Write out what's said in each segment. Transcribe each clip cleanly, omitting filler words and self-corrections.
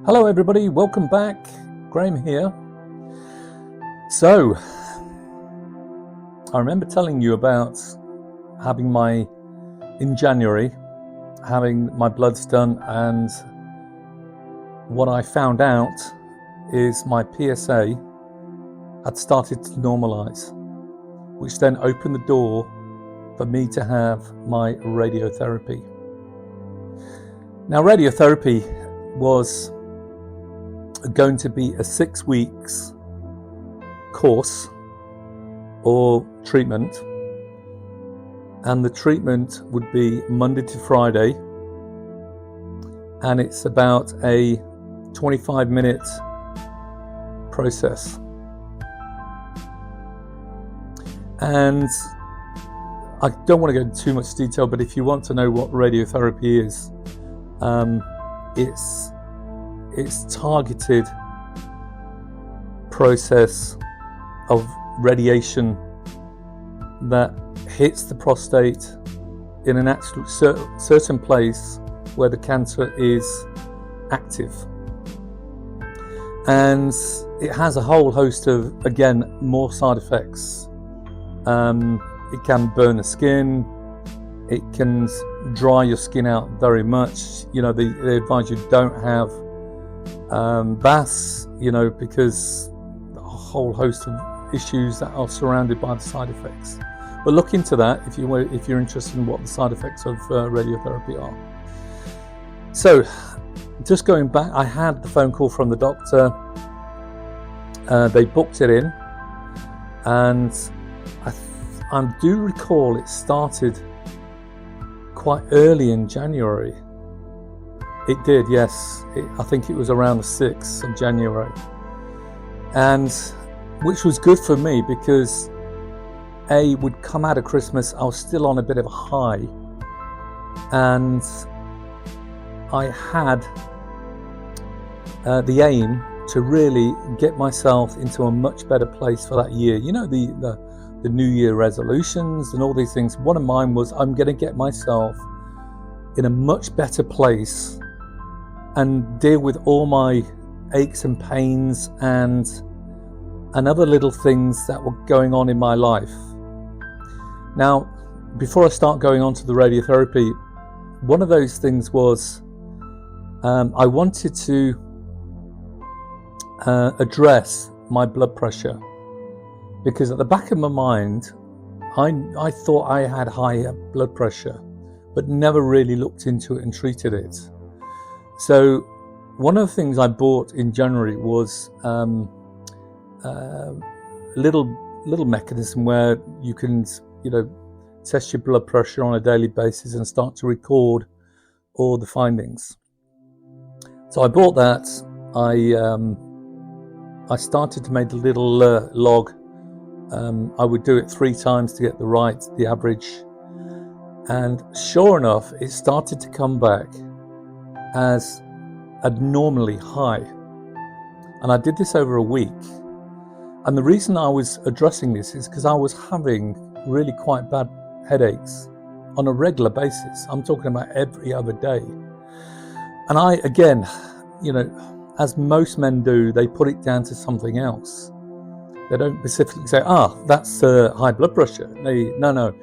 Hello everybody, welcome back. Graham here. So, I remember telling you about in January, having my bloods done, and what I found out is my PSA had started to normalize, which then opened the door for me to have my radiotherapy. Now, radiotherapy was going to be a 6 weeks course or treatment, and the treatment would be Monday to Friday, and it's about a 25-minute process. And I don't want to go into too much detail, but if you want to know what radiotherapy is, it's targeted process of radiation that hits the prostate in an absolute certain place where the cancer is active. And it has a whole host of, again, more side effects. It can burn the skin, it can dry your skin out very much. You know, they advise you don't have baths, because a whole host of issues that are surrounded by the side effects. But look into that if you're interested in what the side effects of radiotherapy are. So, just going back, I had the phone call from the doctor. They booked it in, and I do recall it started quite early in January. It did, yes. I think it was around the 6th of January. And which was good for me because would come out of Christmas, I was still on a bit of a high. And I had the aim to really get myself into a much better place for that year. You know, the New Year resolutions and all these things. One of mine was, I'm going to get myself in a much better place and deal with all my aches and pains and other little things that were going on in my life. Now, before I start going on to the radiotherapy, one of those things was I wanted to address my blood pressure, because at the back of my mind, I thought I had high blood pressure, but never really looked into it and treated it. So one of the things I bought in January was a little mechanism where you can, test your blood pressure on a daily basis and start to record all the findings. So I bought that. I started to make a little log. I would do it 3 times to get the average. And sure enough, it started to come back as abnormally high. And I did this over a week. And the reason I was addressing this is because I was having really quite bad headaches on a regular basis. I'm talking about every other day. And I, again, as most men do, they put it down to something else. They don't specifically say, that's high blood pressure. No.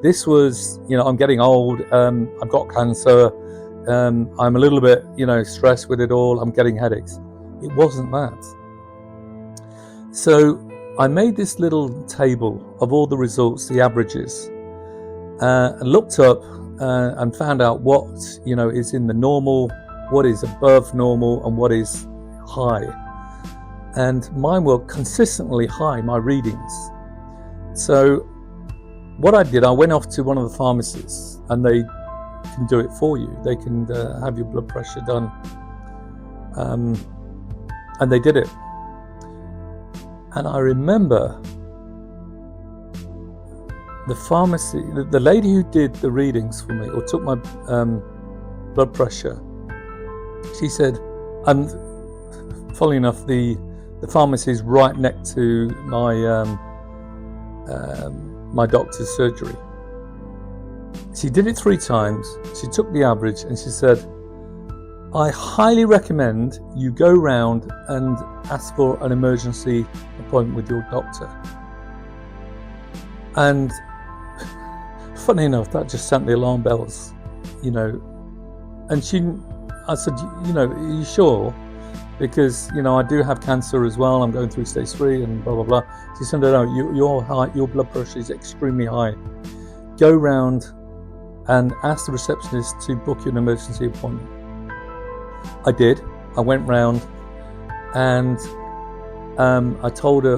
This was, I'm getting old, I've got cancer, I'm a little bit, stressed with it all, I'm getting headaches. It wasn't that. So I made this little table of all the results, the averages, and looked up and found out what, is in the normal, what is above normal, and what is high. And mine were consistently high, my readings. So what I did, I went off to one of the pharmacists, and they can do it for you. They can have your blood pressure done. And they did it. And I remember the pharmacy, the lady who did the readings for me, or took my blood pressure, she said, and funnily enough, the pharmacy is right next to my doctor's surgery. She did it 3 times. She took the average and she said, I highly recommend you go round and ask for an emergency appointment with your doctor. And funny enough, that just sent the alarm bells, you know. And I said, you know, are you sure? Because, you know, I do have cancer as well. I'm going through stage 3 and blah, blah, blah. She said, no, your blood pressure is extremely high. Go round and ask the receptionist to book you an emergency appointment. I did. I went round and I told her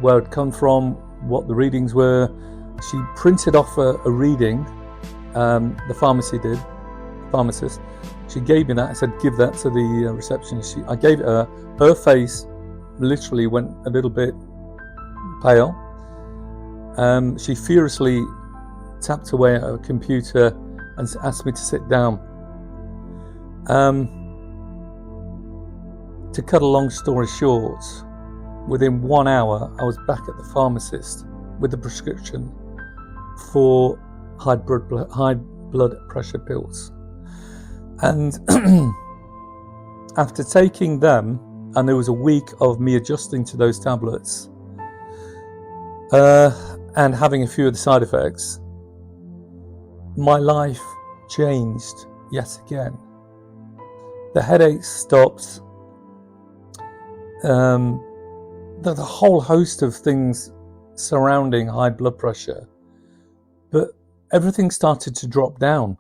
where I'd come from, what the readings were. She printed off a reading, the pharmacist. She gave me that. I said, give that to the receptionist. I gave it her. Her face literally went a little bit pale. She furiously tapped away at her computer and asked me to sit down. To cut a long story short, within 1 hour, I was back at the pharmacist with the prescription for high blood pressure pills. And after taking them, and there was a week of me adjusting to those tablets and having a few of the side effects, my life changed yet again. The headaches stopped. The whole host of things surrounding high blood pressure, but everything started to drop down.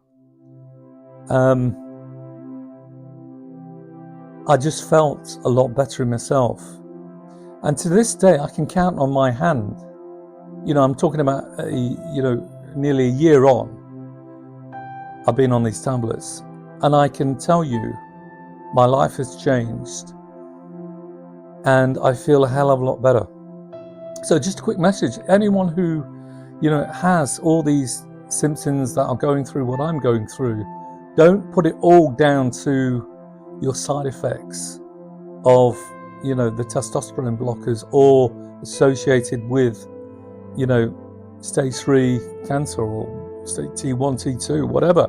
I just felt a lot better in myself, and to this day I can count on my hand. You know, I'm talking about nearly a year on. I've been on these tablets, and I can tell you, my life has changed. And I feel a hell of a lot better. So just a quick message. Anyone who, you know, has all these symptoms that are going through what I'm going through, don't put it all down to your side effects of, you know, the testosterone blockers or associated with, you know, stage 3 cancer or stage T1, T2, whatever.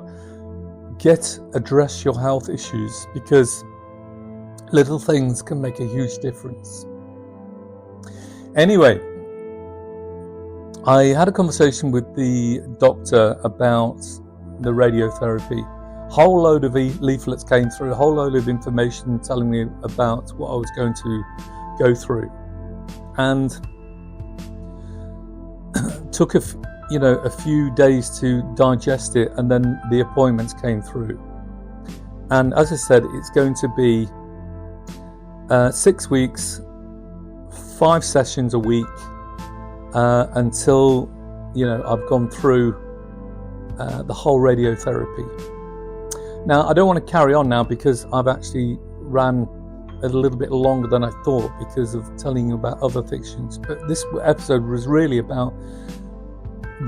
Address your health issues, because little things can make a huge difference. Anyway, I had a conversation with the doctor about the radiotherapy. A whole load of leaflets came through, a whole load of information telling me about what I was going to go through. And took a few days to digest it, and then the appointments came through. And as I said, it's going to be 6 weeks, 5 sessions a week, until, you know, I've gone through the whole radiotherapy. Now, I don't want to carry on now because I've actually ran a little bit longer than I thought because of telling you about other fictions. But this episode was really about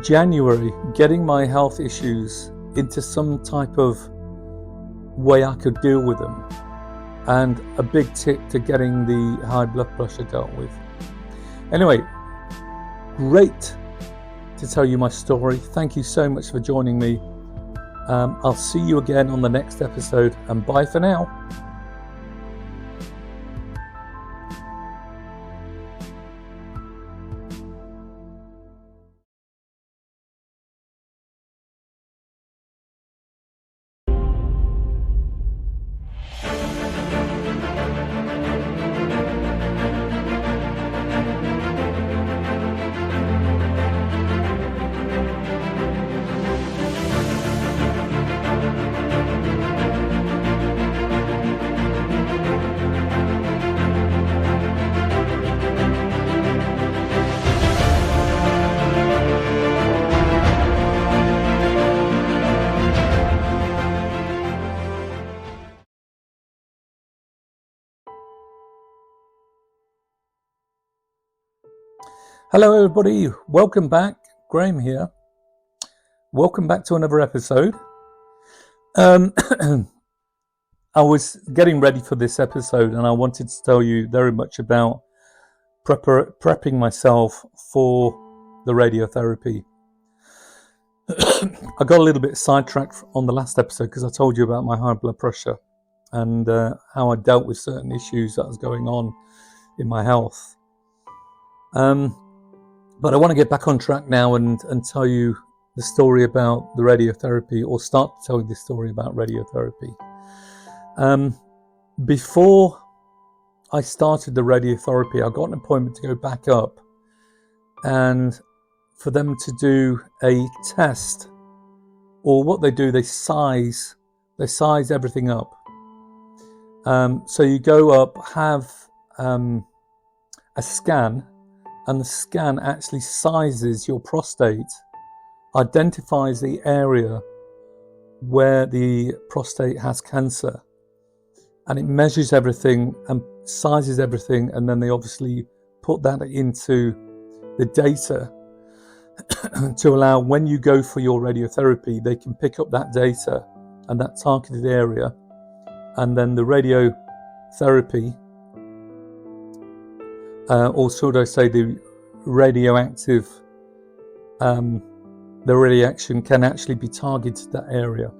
January, getting my health issues into some type of way I could deal with them, and a big tip to getting the high blood pressure dealt with. Anyway, great to tell you my story. Thank you so much for joining me. I'll see you again on the next episode, and bye for now. Hello everybody, welcome back. Graham here. Welcome back to another episode. I was getting ready for this episode and I wanted to tell you very much about prepping myself for the radiotherapy. I got a little bit sidetracked on the last episode because I told you about my high blood pressure. and how I dealt with certain issues that was going on in my health. But I want to get back on track now and tell you the story about the radiotherapy, or start to tell you the story about radiotherapy. Before I started the radiotherapy, I got an appointment to go back up and for them to do a test, or what they do, they size everything up. So you go up, have a scan, and the scan actually sizes your prostate, identifies the area where the prostate has cancer, and it measures everything and sizes everything, and then they obviously put that into the data to allow, when you go for your radiotherapy, they can pick up that data and that targeted area, and then the radiotherapy, or should I say the radioactive, the radiation can actually be targeted to that area.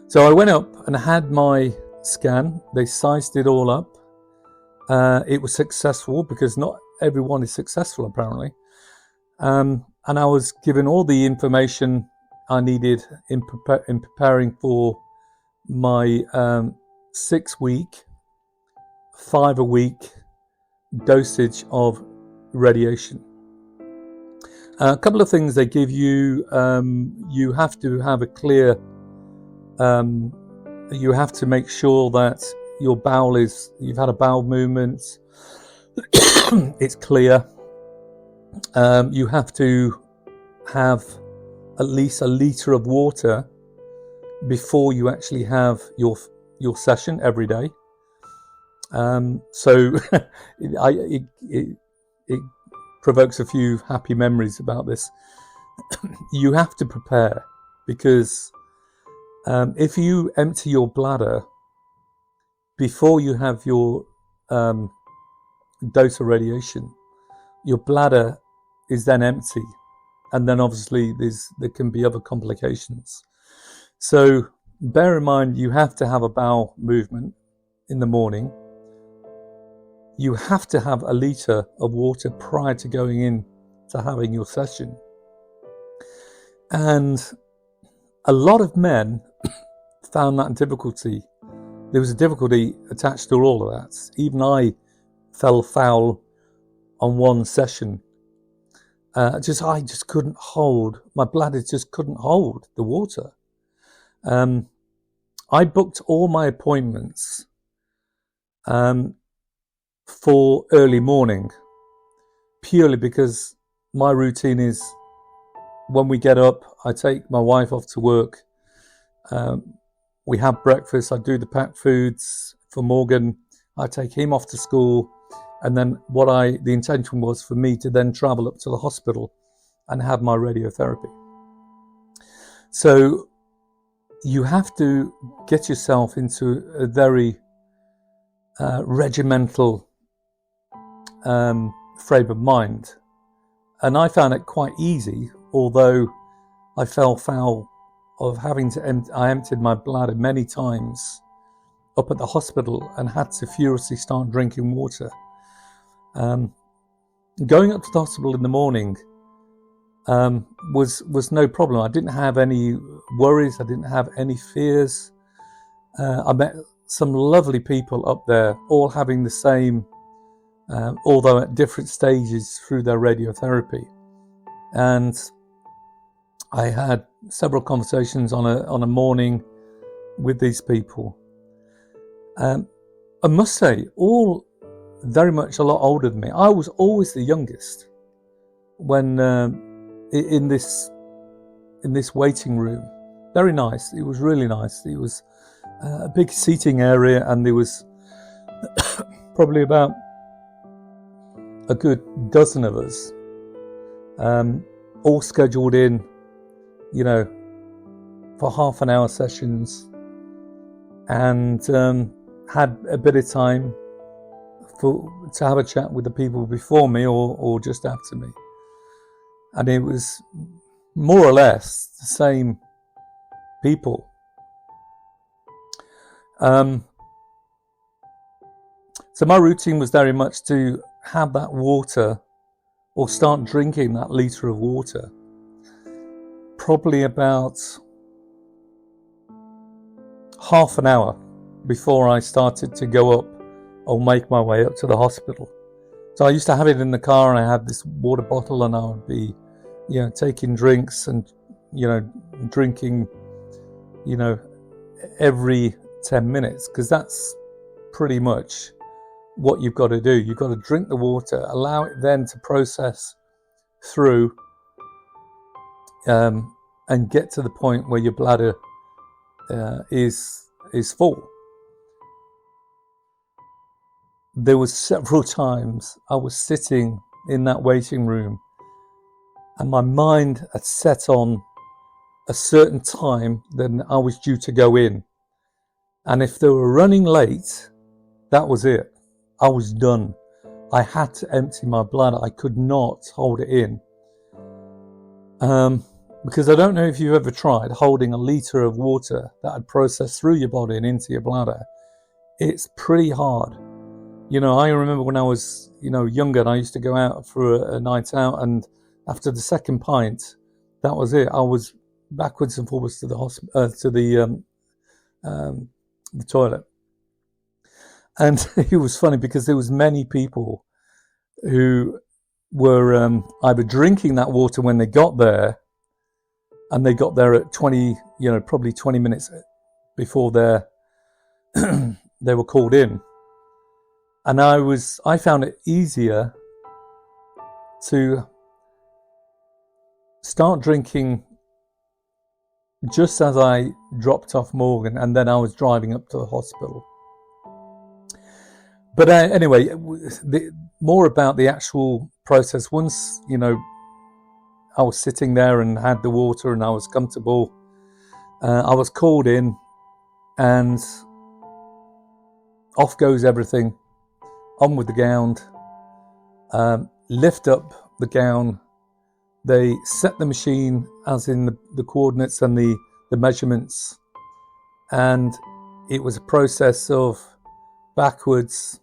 So I went up and had my scan. They sized it all up. It was successful, because not everyone is successful apparently. And I was given all the information I needed in preparing for my 6-week, 5-a-week dosage of radiation. A couple of things they give you. You have to have a clear, you have to make sure that your bowel is, you've had a bowel movement, it's clear. You have to have at least a litre of water before you actually have your session every day. So it provokes a few happy memories about this. You have to prepare, because if you empty your bladder before you have your dose of radiation, your bladder is then empty, and then obviously there can be other complications. So bear in mind, you have to have a bowel movement in the morning. You have to have a litre of water prior to going in to having your session. And a lot of men found that difficulty. There was a difficulty attached to all of that. Even I fell foul on one session. I just couldn't hold, my bladder just couldn't hold the water. I booked all my appointments for early morning, purely because my routine is, when we get up, I take my wife off to work. We have breakfast. I do the packed foods for Morgan. I take him off to school. And then the intention was for me to then travel up to the hospital and have my radiotherapy. So you have to get yourself into a very regimental frame of mind. And I found it quite easy, although I fell foul of having to I emptied my bladder many times up at the hospital and had to furiously start drinking water. Going up to the hospital in the morning was no problem. I didn't have any worries. I didn't have any fears. I met some lovely people up there, all having the same, although at different stages through their radiotherapy. And I had several conversations on a morning with these people. I must say, all very much a lot older than me. I was always the youngest when in this waiting room. Very nice. It was really nice. It was a big seating area, and there was probably about a good dozen of us, all scheduled in, for half an hour sessions, and had a bit of time to have a chat with the people before me or just after me. And it was more or less the same people. So my routine was very much to have that water, or start drinking that litre of water, probably about half an hour before I started to go up or make my way up to the hospital. So I used to have it in the car, and I had this water bottle, and I would be, taking drinks and, drinking, every 10 minutes, because that's pretty much what you've got to do. You've got to drink the water, allow it then to process through, and get to the point where your bladder is full. There was several times I was sitting in that waiting room, and my mind had set on a certain time that I was due to go in, and if they were running late, that was it. I was done. I had to empty my bladder. I could not hold it in. Because I don't know if you've ever tried holding a litre of water that had processed through your body and into your bladder. It's pretty hard. I remember when I was, younger, and I used to go out for a night out, and after the second pint, that was it. I was backwards and forwards to the the toilet. And it was funny because there was many people who were either drinking that water when they got there, and they got there at probably 20 minutes before they were called in. And I found it easier to start drinking just as I dropped off Morgan, and then I was driving up to the hospital. But anyway, more about the actual process. Once, I was sitting there and had the water and I was comfortable, I was called in, and off goes everything. On with the gown, lift up the gown. They set the machine as in the coordinates and the measurements, and it was a process of backwards,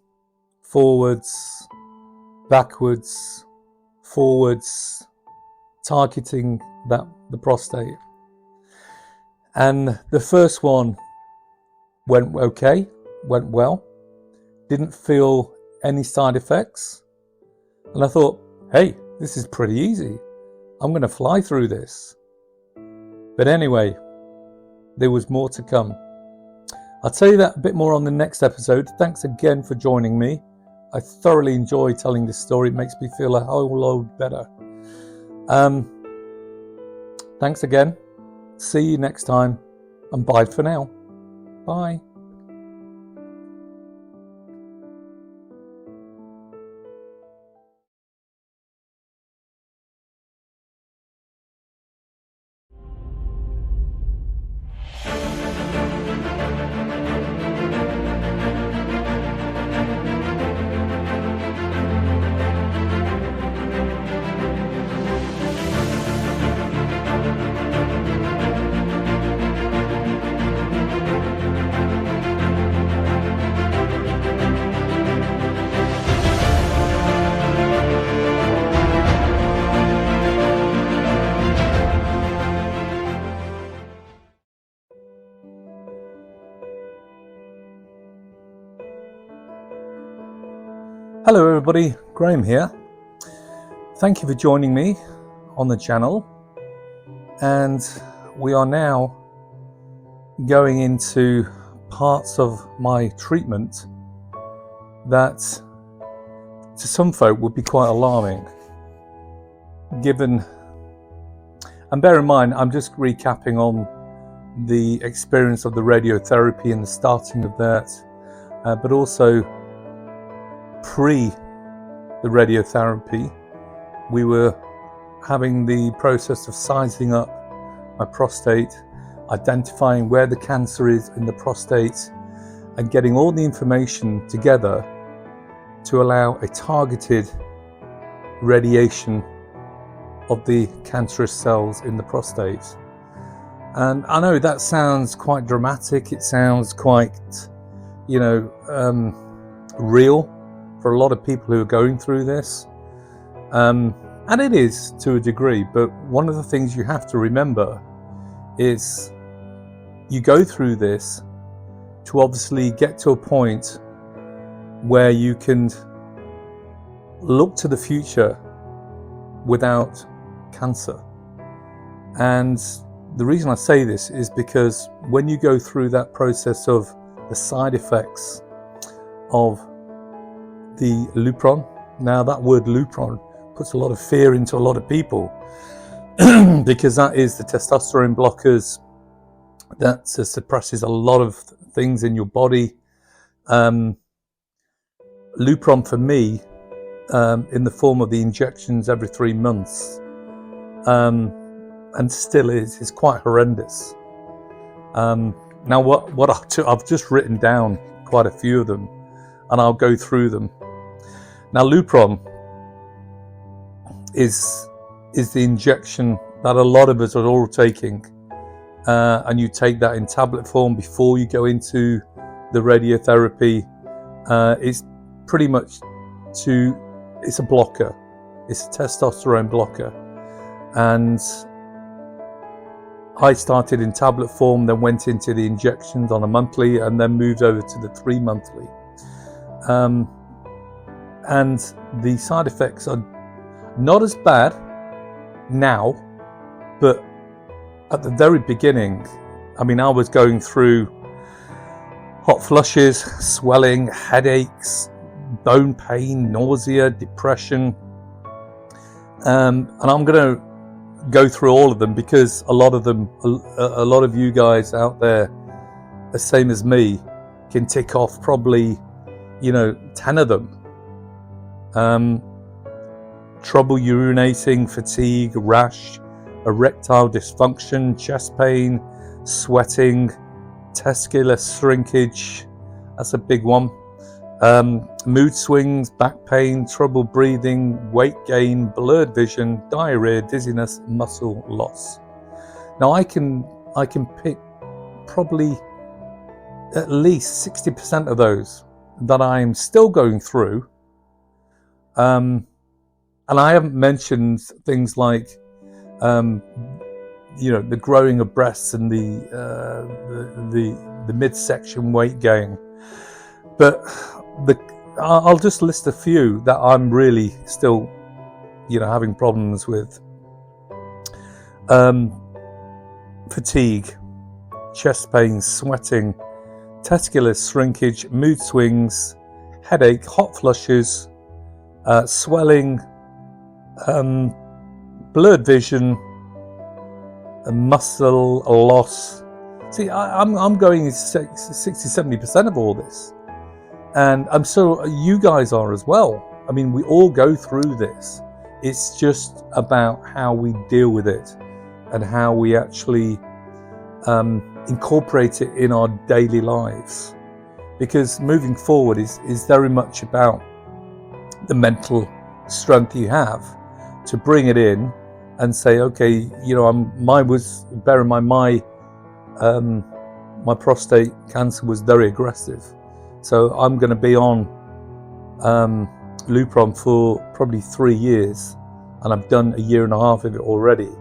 forwards, backwards, forwards, targeting the prostate. And the first one went okay, went well, didn't feel any side effects, and I thought, hey, this is pretty easy. I'm going to fly through this. But anyway, there was more to come. I'll tell you that a bit more on the next episode. Thanks again for joining me. I thoroughly enjoy telling this story. It makes me feel a whole load better. Thanks again. See you next time, and bye for now. Bye. Hello everybody, Graham here. Thank you for joining me on the channel, and we are now going into parts of my treatment that to some folk would be quite alarming, given, and bear in mind I'm just recapping on the experience of the radiotherapy and the starting of that, but also pre the radiotherapy, we were having the process of sizing up my prostate, identifying where the cancer is in the prostate, and getting all the information together to allow a targeted radiation of the cancerous cells in the prostate. And I know that sounds quite dramatic, it sounds quite real for a lot of people who are going through this. And it is to a degree, but one of the things you have to remember is you go through this to obviously get to a point where you can look to the future without cancer. And the reason I say this is because when you go through that process of the side effects of the Lupron, now that word Lupron puts a lot of fear into a lot of people because that is the testosterone blockers that suppresses a lot of things in your body. Lupron for me, in the form of the injections every 3 months, and still is quite horrendous. Now what I'll do, I've just written down quite a few of them, and I'll go through them. Now Lupron is the injection that a lot of us are all taking, and you take that in tablet form before you go into the radiotherapy. It's pretty much it's a blocker. It's a testosterone blocker. And I started in tablet form, then went into the injections on a monthly, and then moved over to the 3 monthly. And the side effects are not as bad now, but at the very beginning, I mean, I was going through hot flushes, swelling, headaches, bone pain, nausea, depression. And I'm going to go through all of them because a lot of you guys out there, the same as me, can tick off probably, 10 of them. Trouble urinating, fatigue, rash, erectile dysfunction, chest pain, sweating, testicular shrinkage, that's a big one. Mood swings, back pain, trouble breathing, weight gain, blurred vision, diarrhea, dizziness, muscle loss. Now I can pick probably at least 60% of those that I'm still going through. And I haven't mentioned things like the growing of breasts and the midsection weight gain. But I'll just list a few that I'm really still, having problems with. Fatigue, chest pain, sweating, testicular shrinkage, mood swings, headache, hot flushes, swelling, blurred vision, muscle loss. See, I'm going 60-70% of all this, and I'm sure you guys are as well. I mean, we all go through this. It's just about how we deal with it and how we actually incorporate it in our daily lives, because moving forward is very much about the mental strength you have to bring it in and say, okay, my prostate cancer was very aggressive, so I'm going to be on Lupron for probably 3 years, and I've done 1.5 years of it already.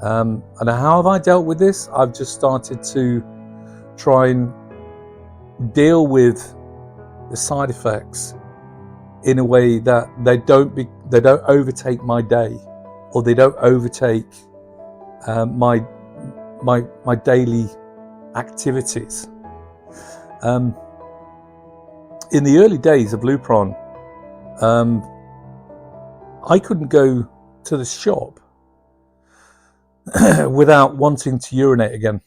And how have I dealt with this? I've just started to try and deal with the side effects in a way that they don't overtake my day, or they don't overtake my daily activities. In the early days of Lupron, I couldn't go to the shop without wanting to urinate again.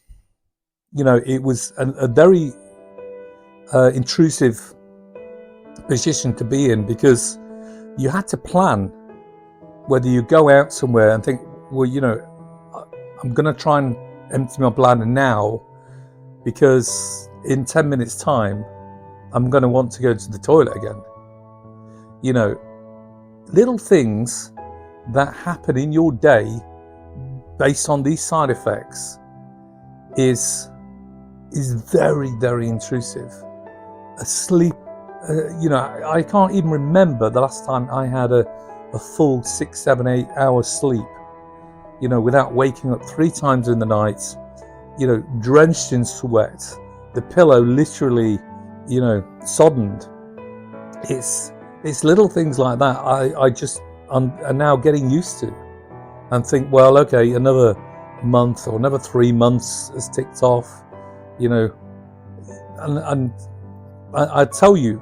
It was a very intrusive position to be in, because you had to plan whether you go out somewhere and think, well, I'm going to try and empty my bladder now, because in 10 minutes time I'm going to want to go to the toilet again. Little things that happen in your day based on these side effects is very, very intrusive. sleep. I can't even remember the last time I had a full 6, 7, 8 hours sleep, without waking up 3 times in the night, drenched in sweat, the pillow literally, soddened. It's little things like that I'm now getting used to, and think, well, okay, another month or another 3 months has ticked off, and I tell you,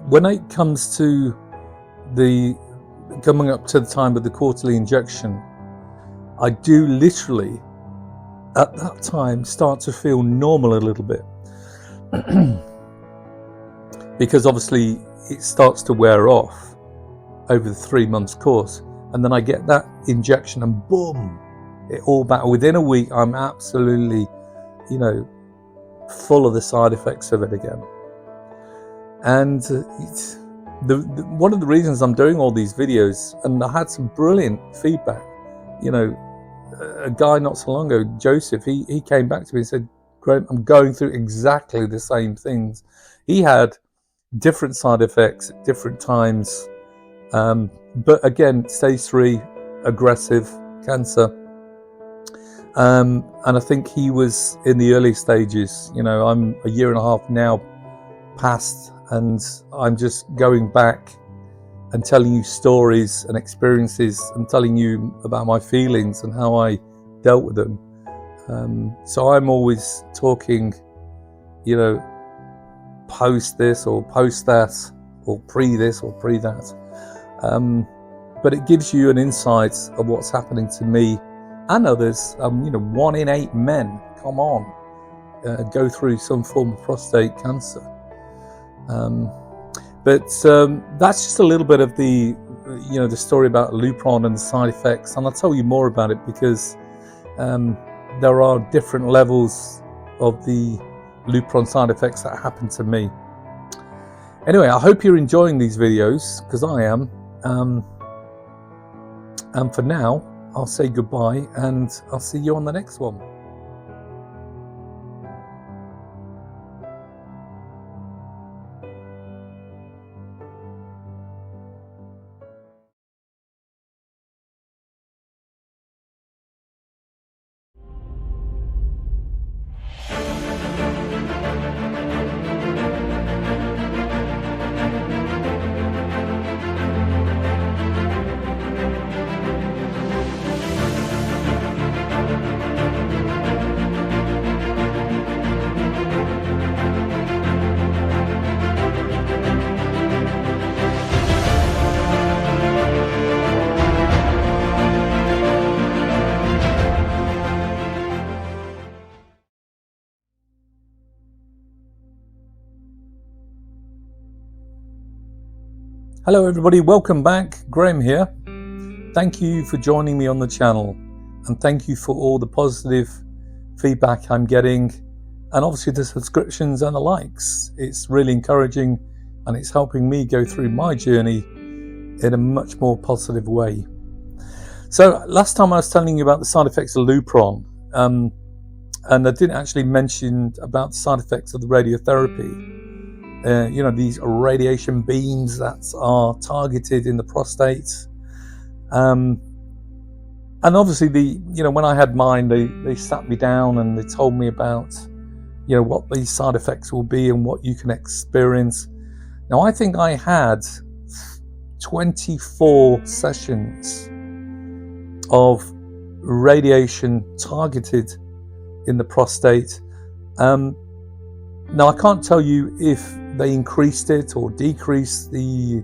when it comes to the coming up to the time of the quarterly injection, I do literally at that time start to feel normal a little bit, because obviously it starts to wear off over the 3 months course, and then I get that injection and boom, it all back. Within a week I'm absolutely full of the side effects of it again. And one of the reasons I'm doing all these videos, and I had some brilliant feedback, a guy not so long ago, Joseph, he came back to me and said, Graham, I'm going through exactly the same things. He had different side effects at different times, but again, stage 3 aggressive cancer. And I think he was in the early stages. I'm a year and a half now past, and I'm just going back and telling you stories and experiences and telling you about my feelings and how I dealt with them. So I'm always talking, post this or post that, or pre this or pre that. But it gives you an insight of what's happening to me and others. 1 in 8 men, come on, go through some form of prostate cancer. But that's just a little bit of the story about Lupron and the side effects, and I'll tell you more about it because there are different levels of the Lupron side effects that happen to me. Anyway, I hope you're enjoying these videos, because I am. And for now, I'll say goodbye, and I'll see you on the next one. Hello everybody, welcome back. Graham here. Thank you for joining me on the channel, and thank you for all the positive feedback I'm getting, and obviously the subscriptions and the likes. It's really encouraging, and it's helping me go through my journey in a much more positive way. So last time I was telling you about the side effects of Lupron, and I didn't actually mention about the side effects of the radiotherapy. These radiation beams that are targeted in the prostate. And obviously when I had mine, they sat me down and they told me about, what these side effects will be and what you can experience. Now, I think I had 24 sessions of radiation targeted in the prostate. Now, I can't tell you if they increased it or decreased the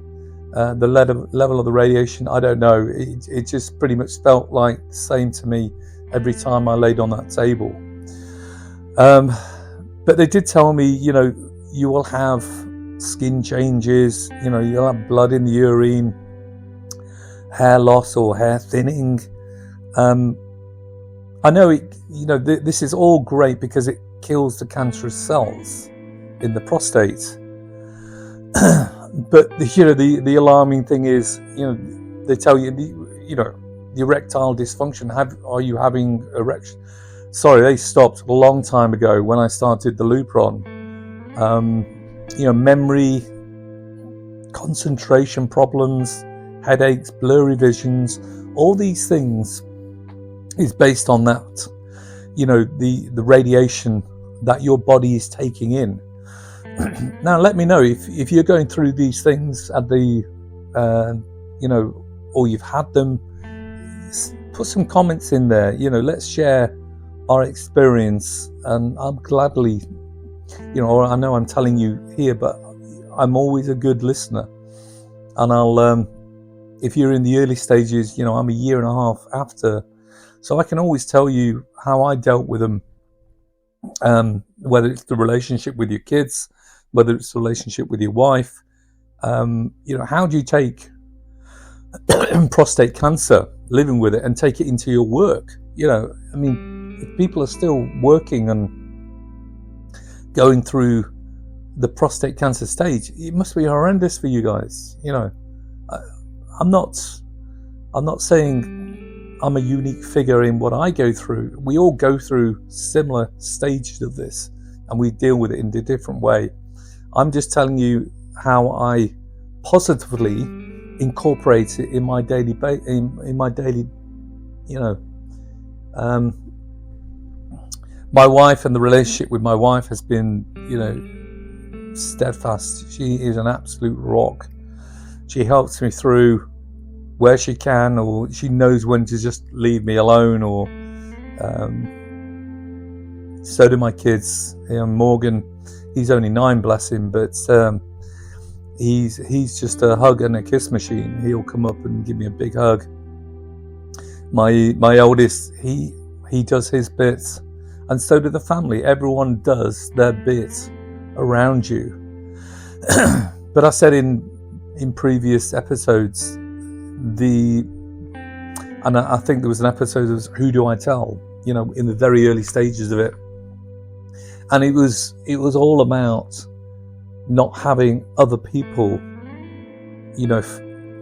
level of the radiation. I don't know. It just pretty much felt like the same to me every time I laid on that table. But they did tell me, you will have skin changes, you'll have blood in the urine, hair loss or hair thinning. I know this is all great because it kills the cancerous cells in the prostate. But the alarming thing is, they tell you the erectile dysfunction. Are you having erection? Sorry, they stopped a long time ago when I started the Lupron. memory, concentration problems, headaches, blurry visions, all these things is based on that, the radiation that your body is taking in. Now, let me know if you're going through these things at the, or you've had them. Put some comments in there. Let's share our experience, and I'm gladly, I know I'm telling you here, but I'm always a good listener, and I'll, if you're in the early stages, I'm a year and a half after, so I can always tell you how I dealt with them, whether it's the relationship with your kids, whether it's the relationship with your wife. How do you take prostate cancer, living with it, and take it into your work? If people are still working and going through the prostate cancer stage, it must be horrendous for you guys. I'm not saying I'm a unique figure in what I go through. We all go through similar stages of this, and we deal with it in a different way. I'm just telling you how I positively incorporate it in my daily my wife, and the relationship with my wife has been steadfast. She is an absolute rock. She helps me through where she can, or she knows when to just leave me alone, or so do my kids. Morgan, he's only 9, bless him, but he's just a hug and a kiss machine. He'll come up and give me a big hug. My oldest, he does his bits, and so do the family. Everyone does their bit around you. But I said in previous episodes, and I think there was an episode of Who Do I Tell, in the very early stages of it, and it was all about not having other people,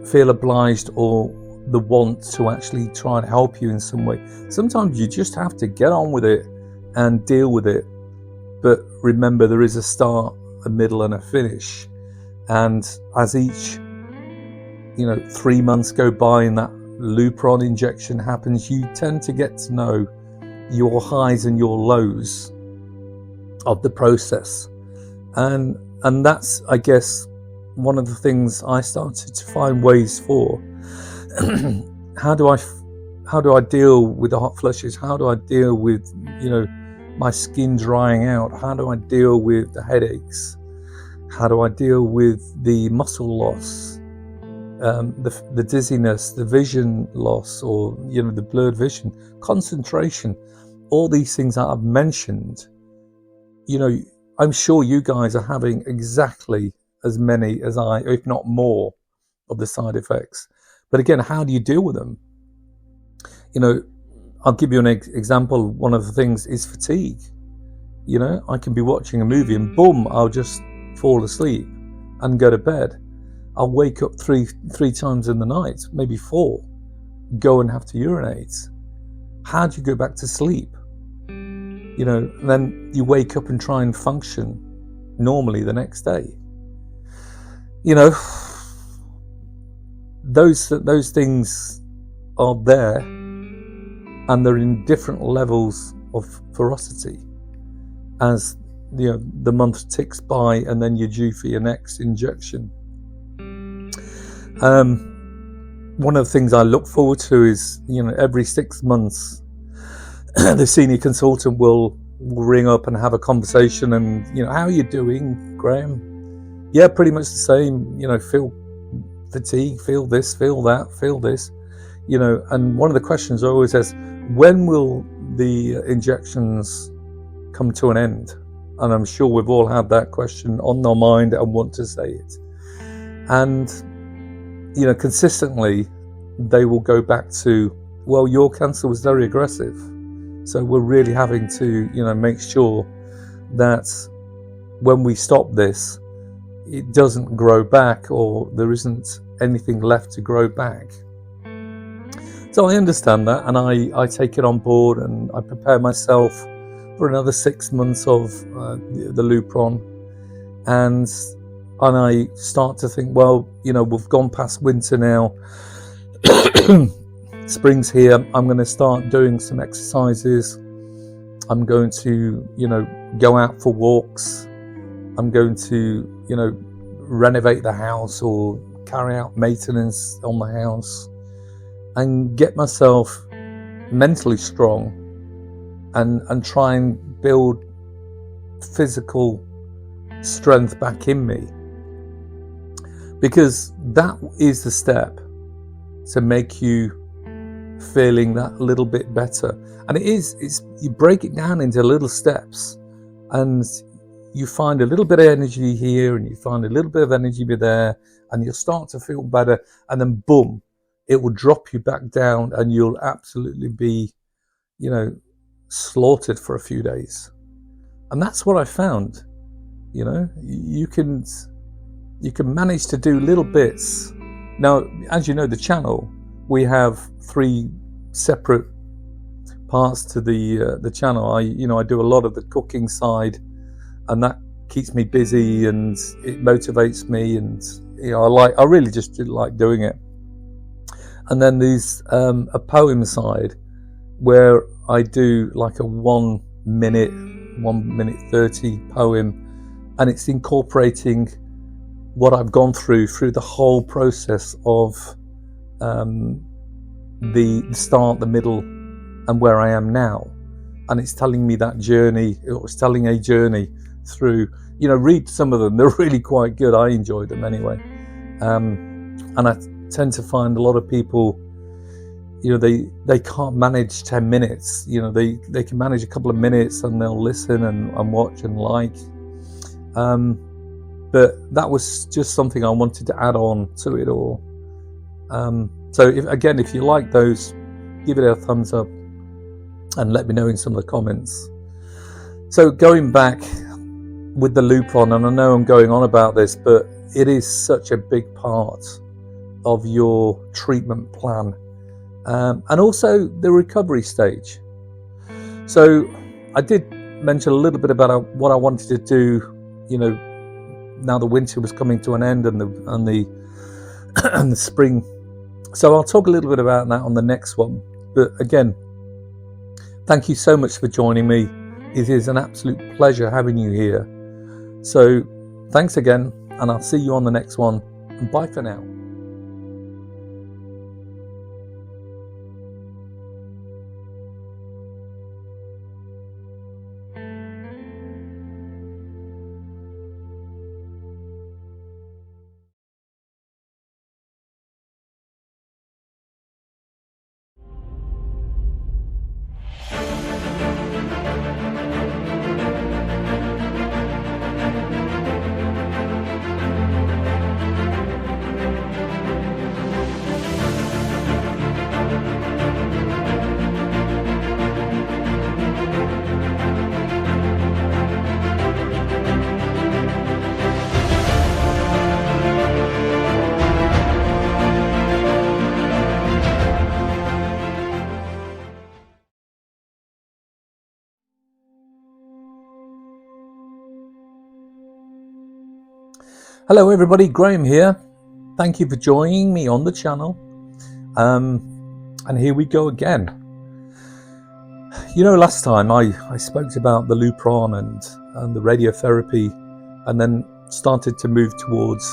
feel obliged or the want to actually try and help you in some way. Sometimes you just have to get on with it and deal with it. But remember, there is a start, a middle, and a finish. And as each, 3 months go by and that Lupron injection happens, you tend to get to know your highs and your lows of the process. And that's, I guess, one of the things I started to find ways for. How do I deal with the hot flushes? How do I deal with, my skin drying out? How do I deal with the headaches? How do I deal with the muscle loss, the dizziness, the vision loss, or, the blurred vision, concentration, all these things that I've mentioned? I'm sure you guys are having exactly as many as I, if not more, of the side effects. But again, how do you deal with them? I'll give you an example. One of the things is fatigue. I can be watching a movie and boom, I'll just fall asleep and go to bed. I'll wake up three times in the night, maybe 4, go and have to urinate. How do you go back to sleep? Then you wake up and try and function normally the next day. Those things are there, and they're in different levels of ferocity as the month ticks by, and then you're due for your next injection. One of the things I look forward to is, every 6 months, the senior consultant will ring up and have a conversation, and how are you doing, Graham? Yeah, pretty much the same. Feel fatigue, feel this, feel that, feel this. And one of the questions I always says, when will the injections come to an end? And I'm sure we've all had that question on our mind and want to say it. And consistently they will go back to, well, your cancer was very aggressive, so we're really having to make sure that when we stop this, it doesn't grow back, or there isn't anything left to grow back. So I understand that, and I take it on board, and I prepare myself for another 6 months of the Lupron. and I start to think, well, we've gone past winter now. Spring's here. I'm going to start doing some exercises. I'm going to, go out for walks. I'm going to, renovate the house or carry out maintenance on the house and get myself mentally strong and try and build physical strength back in me, because that is the step to make you feeling that little bit better. And it's you break it down into little steps, and you find a little bit of energy here and you find a little bit of energy there, and you'll start to feel better, and then boom, it will drop you back down and you'll absolutely be slaughtered for a few days. And that's what I found. You can manage to do little bits. Now, as you know, the channel, we have 3 separate parts to the channel. I do a lot of the cooking side, and that keeps me busy and it motivates me, and I really just like doing it. And then there's a poem side where I do like a 1 minute 30 poem, and it's incorporating what I've gone through the whole process of the start, the middle, and where I am now. And it's telling me that journey, or it's telling a journey through, read some of them. They're really quite good. I enjoy them anyway. And I tend to find a lot of people, they can't manage 10 minutes. They can manage a couple of minutes and they'll listen and watch and like. But that was just something I wanted to add on to it all. So if you like those, give it a thumbs up and let me know in some of the comments. So going back with the Lupron, and I know I'm going on about this, but it is such a big part of your treatment plan, and also the recovery stage. So I did mention a little bit about what I wanted to do, now the winter was coming to an end and the and the spring. So I'll talk a little bit about that on the next one. But again, thank you so much for joining me. It is an absolute pleasure having you here. So thanks again, and I'll see you on the next one. And bye for now. Hello everybody, Graham here. Thank you for joining me on the channel. And here we go again. Last time I spoke about the Lupron and the radiotherapy, and then started to move towards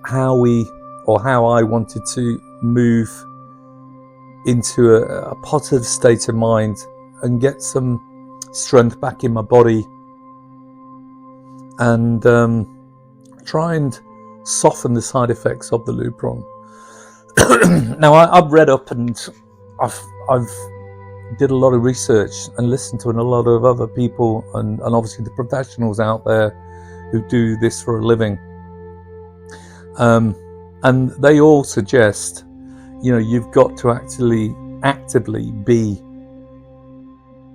how I wanted to move into a positive state of mind and get some strength back in my body, and try and soften the side effects of the Lupron. Now I've read up and I've did a lot of research and listened to a lot of other people and obviously the professionals out there who do this for a living, and they all suggest you've got to actually actively be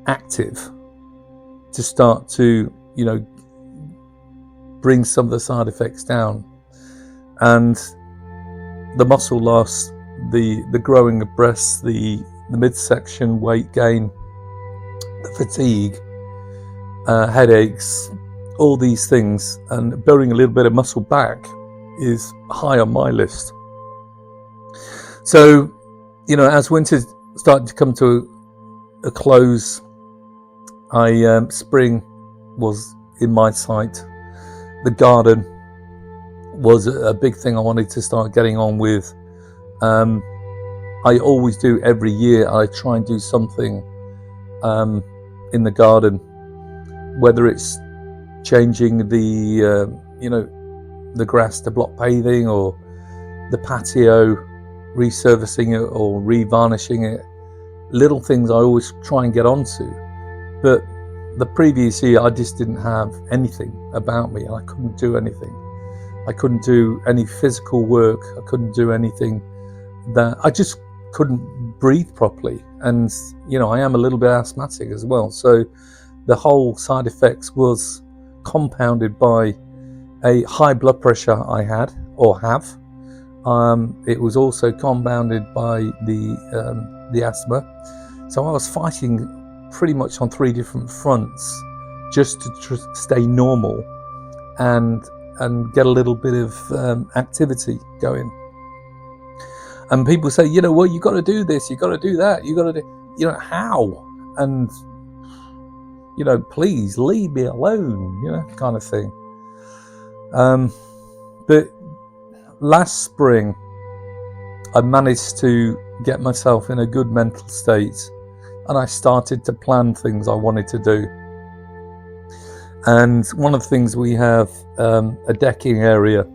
active to start to bring some of the side effects down, and the muscle loss, the growing of breasts, the midsection weight gain, the fatigue, headaches, all these things, and building a little bit of muscle back is high on my list. So, as winter started to come to a close, spring was in my sight. The garden was a big thing I wanted to start getting on with. I always do every year. I try and do something in the garden, whether it's changing the grass to block paving, or the patio, resurfacing it or revarnishing it. Little things I always try and get onto. But the previous year I just didn't have anything about me, and I couldn't do anything. I couldn't do any physical work. I couldn't do anything that I just couldn't breathe properly. And I am a little bit asthmatic as well, so the whole side effects was compounded by a high blood pressure I had or have. It was also compounded by the asthma. So I was fighting pretty much on 3 different fronts just to stay normal and get a little bit of activity going. And people say, well, you got to do this, you got to do that, you got to do, how? And please leave me alone, kind of thing. But last spring, I managed to get myself in a good mental state, and I started to plan things I wanted to do. And one of the things, we have a decking area,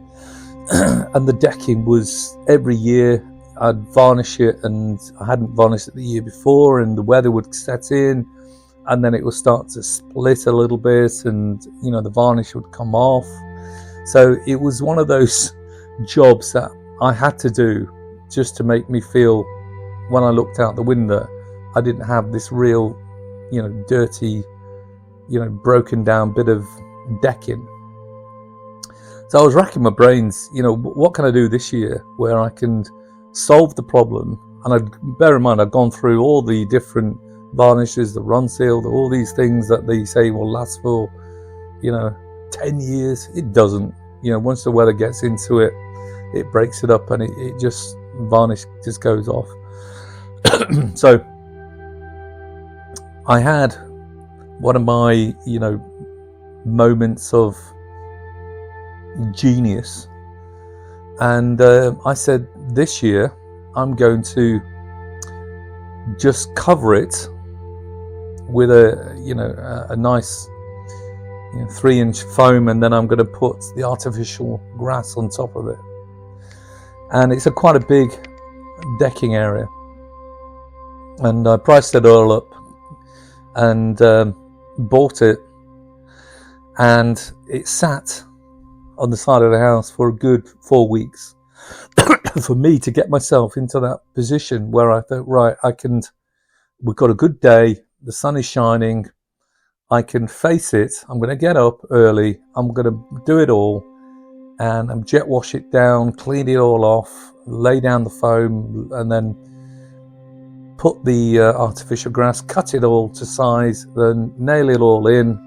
and the decking was every year I'd varnish it, and I hadn't varnished it the year before, and the weather would set in, and then it would start to split a little bit, and the varnish would come off. So it was one of those jobs that I had to do just to make me feel, when I looked out the window, I didn't have this real, dirty, broken down bit of decking. So I was racking my brains, what can I do this year where I can solve the problem? And bear in mind, I've gone through all the different varnishes, the Ronseal, all these things that they say will last for, 10 years. It doesn't. Once the weather gets into it, it breaks it up, and it just, varnish just goes off. So I had one of my, moments of genius, and I said, this year I'm going to just cover it with a nice 3-inch foam, and then I'm going to put the artificial grass on top of it. And it's quite a big decking area, and I priced it all up and bought it, and it sat on the side of the house for a good 4 weeks for me to get myself into that position where I thought, right, we've got a good day, the sun is shining, I can face it, I'm going to get up early, I'm going to do it all, and I'm jet wash it down, clean it all off, lay down the foam, and then put the artificial grass, cut it all to size, then nail it all in,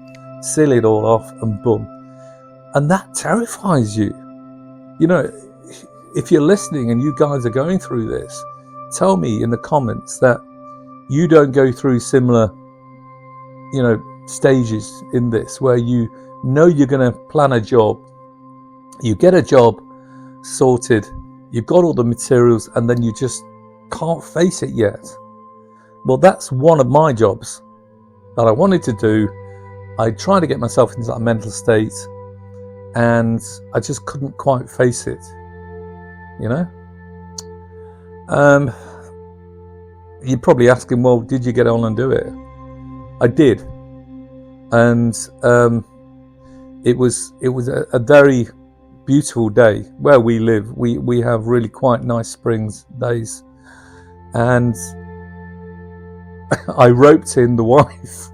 seal it all off, and boom. And that terrifies you. If you're listening and you guys are going through this, tell me in the comments that you don't go through similar, stages in this, where you're going to plan a job, you get a job sorted, you've got all the materials, and then you just can't face it yet. Well, that's one of my jobs that I wanted to do. I tried to get myself into that mental state, and I just couldn't quite face it. You're probably asking, well, did you get on and do it? I did, and it was a very beautiful day where we live. We have really quite nice springs days, and I roped in the wife.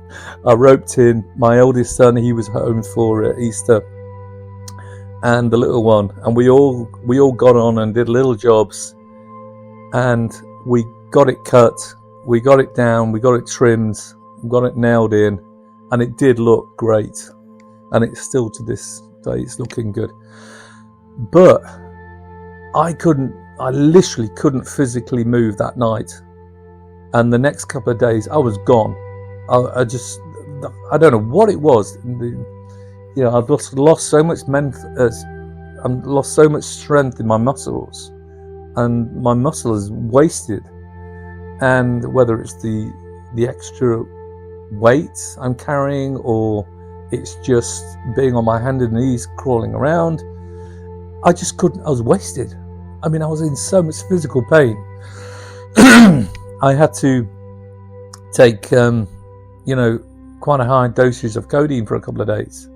I roped in my oldest son. He was home for Easter, and the little one, and we all got on and did little jobs, and we got it cut, we got it down, we got it trimmed, we got it nailed in, and it did look great. and it's still to this day, it's looking good. But I literally couldn't physically move that night, and the next couple of days I was gone. I don't know what it was. I've lost so much lost so much strength in my muscles, and my muscle is wasted. And whether it's the extra weight I'm carrying, or it's just being on my hands and knees crawling around, I just couldn't. I was wasted. I mean, I was in so much physical pain. I had to take, quite a high dosage of codeine for a couple of days.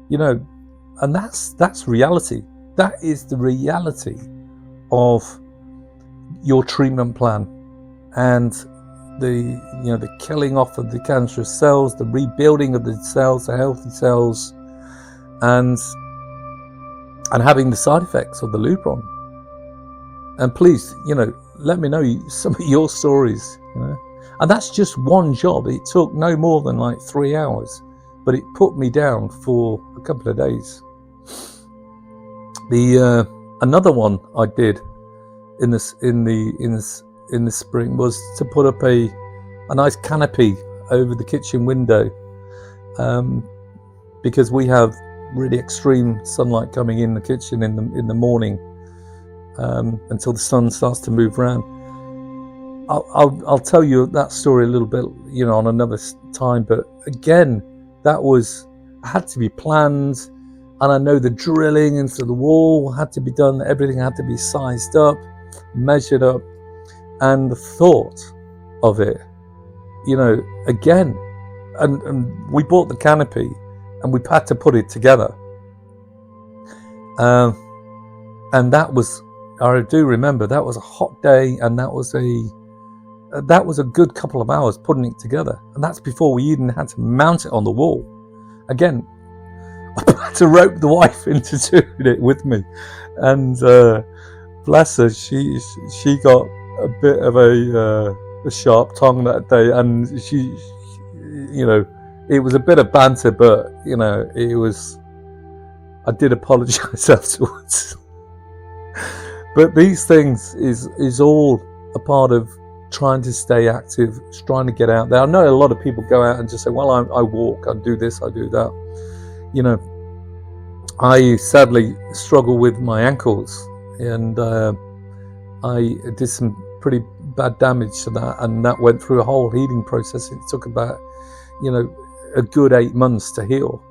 And that's reality. That is the reality of your treatment plan, and the killing off of the cancerous cells, the rebuilding of the cells, the healthy cells, and having the side effects of the Lupron. And please, let me know some of your stories. And that's just one job. It took no more than like 3 hours, but it put me down for a couple of days. Another one I did in the spring was to put up a nice canopy over the kitchen window, because we have really extreme sunlight coming in the kitchen in the morning, until the sun starts to move around. I'll tell you that story a little bit, on another time. But again, had to be planned, and I know the drilling into the wall had to be done. Everything had to be sized up, measured up, and the thought of it, again, and we bought the canopy, and we had to put it together, and that was, I do remember, that was a hot day, and that was a good couple of hours putting it together, and that's before we even had to mount it on the wall. Again, I had to rope the wife into doing it with me, and bless her, she got a bit of a sharp tongue that day, and she it was a bit of banter, but it was. I did apologise afterwards. But these things is all a part of trying to stay active, trying to get out there. I know a lot of people go out and just say, well, I walk, I do this, I do that. I sadly struggle with my ankles, and I did some pretty bad damage to that, and that went through a whole healing process. It took about, a good 8 months to heal.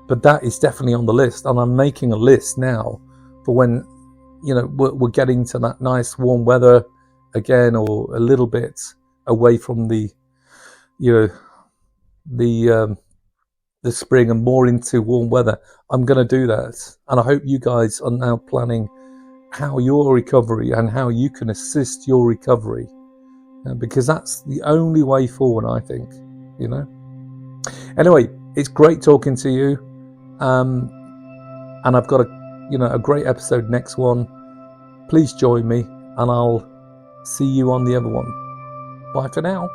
But that is definitely on the list, and I'm making a list now for when, we're getting to that nice warm weather again, or a little bit away from the spring and more into warm weather. I'm going to do that, and I hope you guys are now planning how your recovery and how you can assist your recovery, because that's the only way forward, I think. Anyway, it's great talking to you, and I've got a great episode next one. Please join me, and I'll see you on the other one. Bye for now.